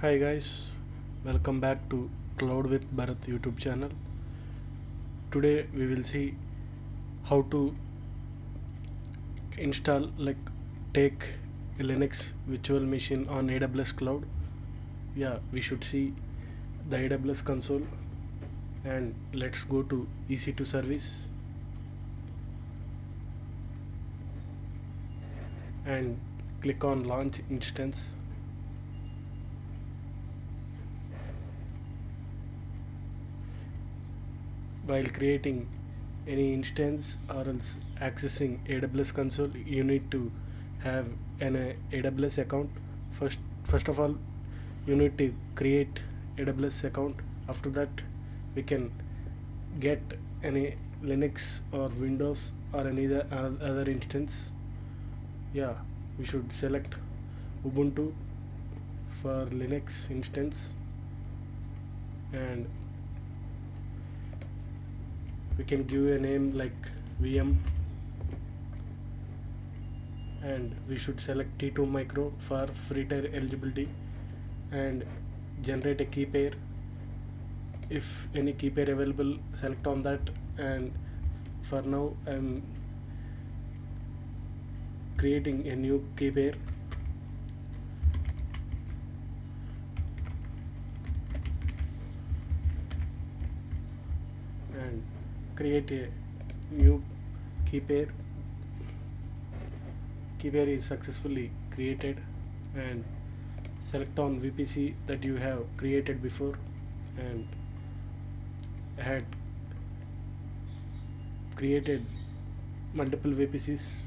Hi guys, welcome back to Cloud with Bharat YouTube channel. Today we will see how to install take a Linux virtual machine on AWS cloud. Yeah, we should see the AWS console and let's go to EC2 service and click on launch instance. While creating any instance or else accessing AWS console, you need to have an AWS account. First of all, you need to create AWS account. After that, we can get any Linux or Windows or any other instance. Yeah, we should select Ubuntu for Linux instance, and we can give a name like VM, and we should select T2 micro for free tier eligibility and generate a key pair. If any key pair available, select on that, and for now I'm creating a new key pair. And create a new key pair. Key pair is successfully created, and select on VPC that you have created before, and I had created multiple VPCs.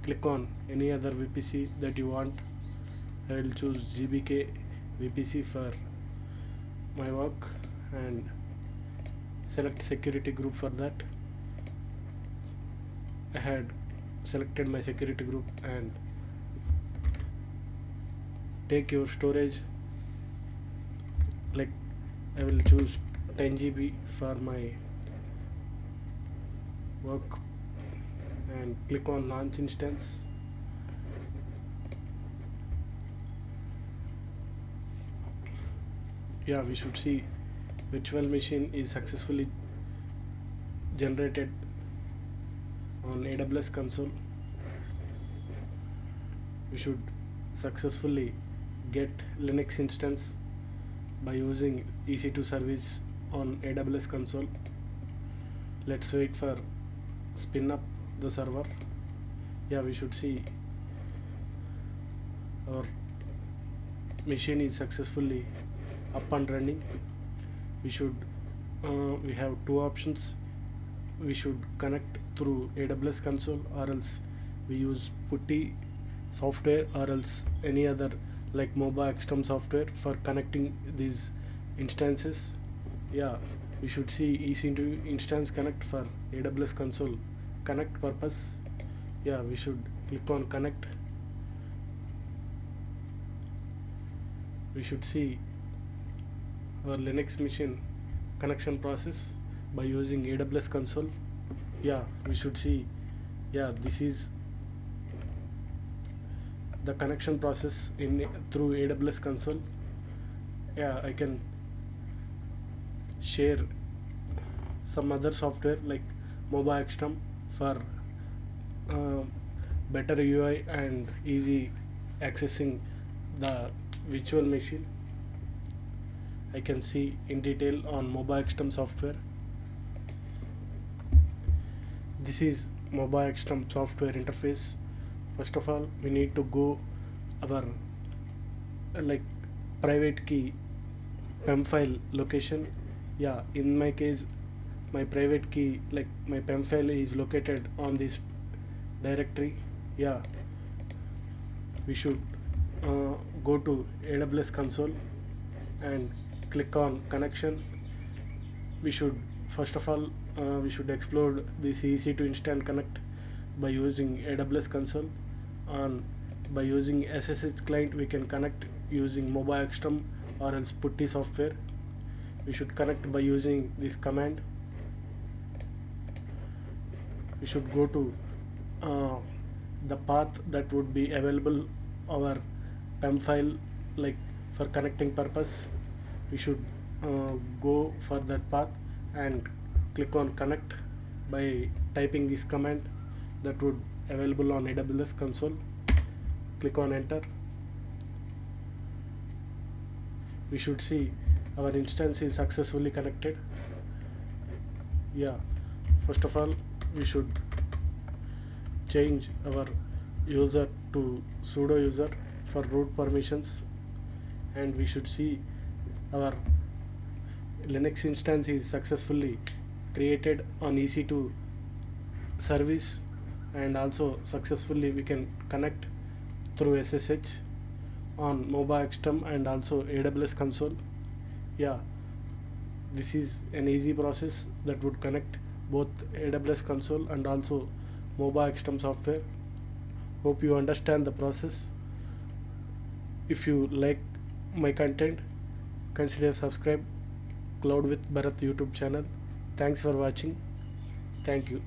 Click on any other VPC that you want. I will choose GBK VPC for my work and select security group for that. I had selected my security group, and take your storage. Like I will choose 10 GB for my work and click on launch instance. Yeah, we should see virtual machine is successfully generated on AWS console. We should successfully get Linux instance by using EC2 service on AWS console. Let's wait for spin up the server. Yeah, we should see our machine is successfully up and running. We have two options. We should connect through AWS console, or else we use putty software, or else any other like mobile XTM software for connecting these instances. Yeah, we should see EC2 Instance connect for AWS console connect purpose. Yeah, we should click on connect. We should see our Linux machine connection process by using AWS console. Yeah, we should see, yeah, this is the connection process in through AWS console. Yeah, I can share some other software like mobile XTM for uh, better UI and easy accessing the virtual machine. I can see in detail on mobile XTM software. This is mobile XTM software interface. First of all, we need to go our like private key PEM file location. Yeah, in my case, my private key, like my PEM file is located on this directory. Yeah, we should go to AWS console and click on connection. We should first of all we should explore this EC2 Instant Connect by using AWS console. On by using SSH client, we can connect using mobile XTM or else putty software. We should connect by using this command. We should go to the path that would be available our PEM file. Like for connecting purpose, we should go for that path and click on connect by typing this command that would available on AWS console. Click on enter. We should see our instance is successfully connected. First of all, we should change our user to sudo user for root permissions, and we should see our Linux instance is successfully created on EC2 service, and also successfully we can connect through SSH on mobile XTEM and also AWS console. This is an easy process that would connect both AWS console and also mobile XTEM software. Hope you understand the process. If you like my content, consider subscribe Cloud with Bharat YouTube channel. Thanks for watching. Thank you.